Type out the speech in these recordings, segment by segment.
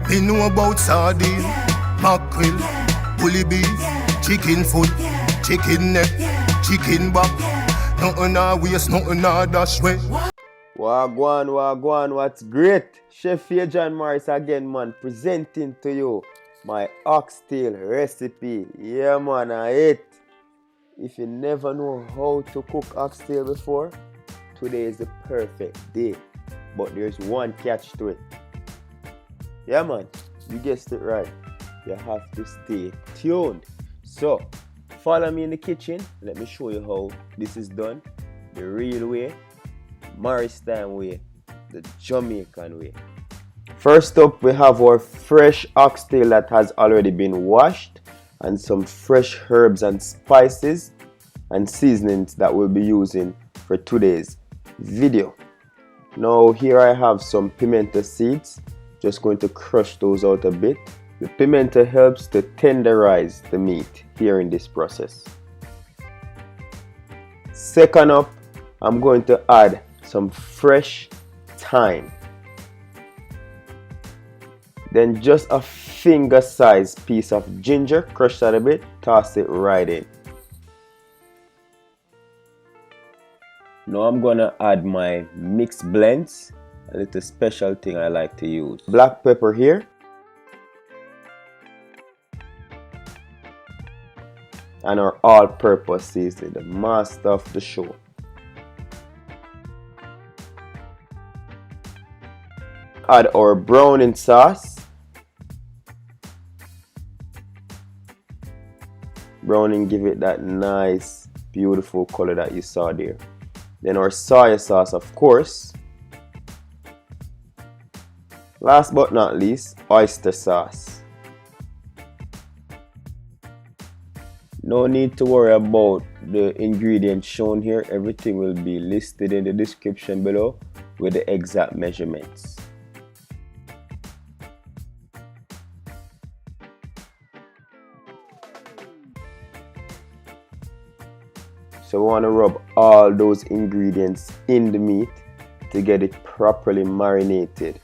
Me know about sardine, mackerel, bully beef, chicken foot, chicken neck, chicken back. Nothing a waste, nothing a dash way. Wagwan, what's great? Chef John Morris again, man, presenting to you my oxtail recipe. Yeah, man, I ate. If you never know how to cook oxtail before, today is the perfect day. But there's one catch to it. Yeah, man, you guessed it right. You have to stay tuned. So, follow me in the kitchen. Let me show you how this is done. The real way, Morris time way, the Jamaican way. First up, we have our fresh oxtail that has already been washed, and some fresh herbs and spices and seasonings that we'll be using for today's video. Now here I have some pimento seeds. Just going to crush those out a bit. The pimento helps to tenderize the meat here in this process. Second up, I'm going to add some fresh thyme. Then just a finger-sized piece of ginger, crush that a bit, toss it right in. Now I'm gonna add my mixed blends, a little special thing I like to use. Black pepper here. And our all-purpose seasoning, the master of the show. Add our browning sauce. Browning give it that nice, beautiful color that you saw there. Then our soya sauce, of course. Last but not least, oyster sauce. No need to worry about the ingredients shown here. Everything will be listed in the description below with the exact measurements. So we want to rub all those ingredients in the meat to get it properly marinated.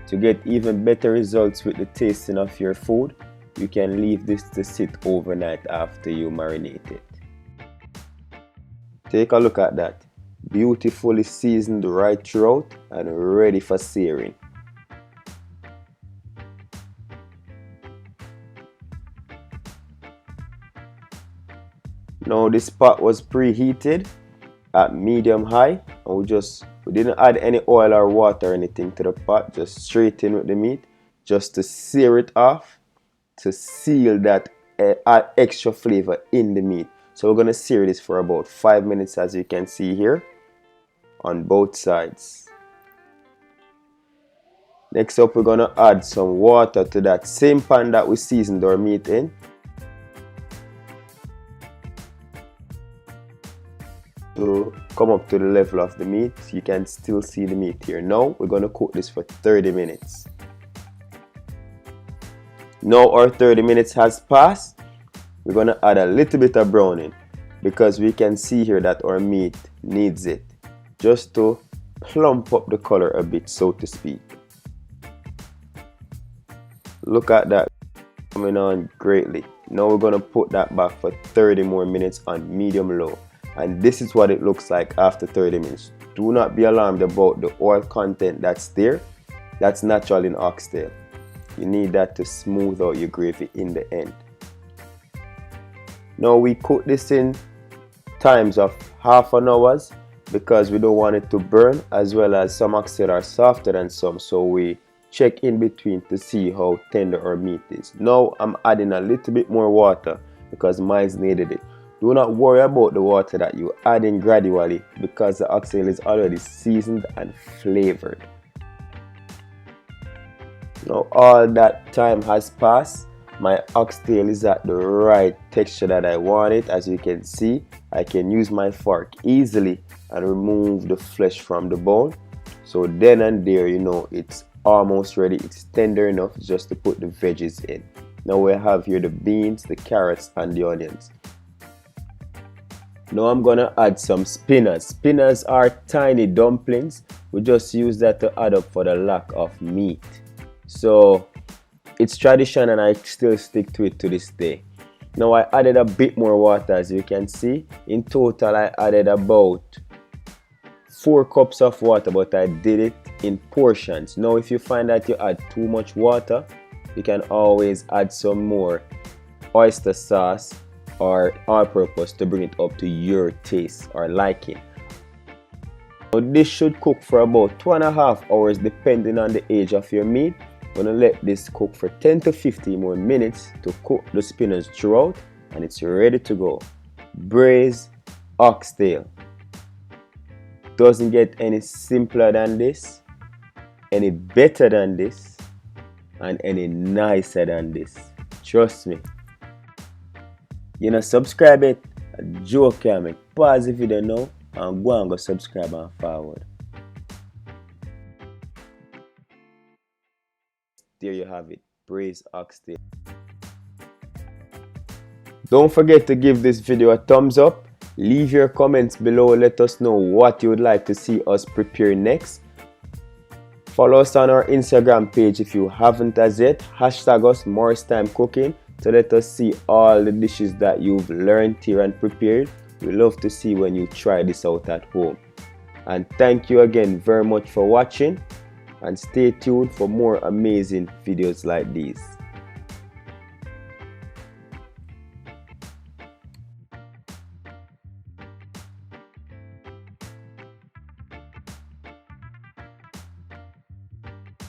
To get even better results with the tasting of your food, you can leave this to sit overnight after you marinate it. Take a look at that. Beautifully seasoned right throughout and ready for searing. Now this pot was preheated at medium high, and we didn't add any oil or water or anything to the pot, just straight in with the meat, just to sear it off, to seal that extra flavor in the meat. So we're going to sear this for about 5 minutes, as you can see here, on both sides. Next up, we're going to add some water to that same pan that we seasoned our meat in. To come up to the level of the meat, you can still see the meat here. Now we're going to cook this for 30 minutes. Now our 30 minutes has passed. We're going to add a little bit of browning because we can see here that our meat needs it, just to plump up the color a bit, so to speak. Look at that, coming on greatly. Now we're going to put that back for 30 more minutes on medium low. And this is what it looks like after 30 minutes. Do not be alarmed about the oil content that's there. That's natural in oxtail. You need that to smooth out your gravy in the end. Now we cook this in times of half an hour because we don't want it to burn, as well as some oxtail are softer than some, so we check in between to see how tender our meat is. Now I'm adding a little bit more water because mine's needed it. Do not worry about the water that you add in gradually because the oxtail is already seasoned and flavored. Now all that time has passed. My oxtail is at the right texture that I want it. As you can see, I can use my fork easily and remove the flesh from the bone. So then and there, you know, it's almost ready. It's tender enough just to put the veggies in. Now we have here the beans, the carrots and the onions. Now I'm gonna add some spinners. Spinners are tiny dumplings. We just use that to add up for the lack of meat. So it's tradition and I still stick to it to this day. Now I added a bit more water, as you can see. In total I added about 4 cups of water, but I did it in portions. Now if you find that you add too much water, you can always add some more oyster sauce or all-purpose to bring it up to your taste or liking. Now this should cook for about 2.5 hours depending on the age of your meat. I'm gonna let this cook for 10 to 15 more minutes to cook the spinners throughout, and it's ready to go. Braised oxtail. Doesn't get any simpler than this, any better than this, and any nicer than this. Trust me. You know, subscribe it. A joke can make. Pause the video now and go and go subscribe and forward. There you have it, braised oxtail. Don't forget to give this video a thumbs up. Leave your comments below. Let us know what you would like to see us prepare next. Follow us on our Instagram page if you haven't as yet. Hashtag us Morristime Cooking to let us see all the dishes that you've learned here and prepared. We love to see when you try this out at home. And thank you again very much for watching, and stay tuned for more amazing videos like these.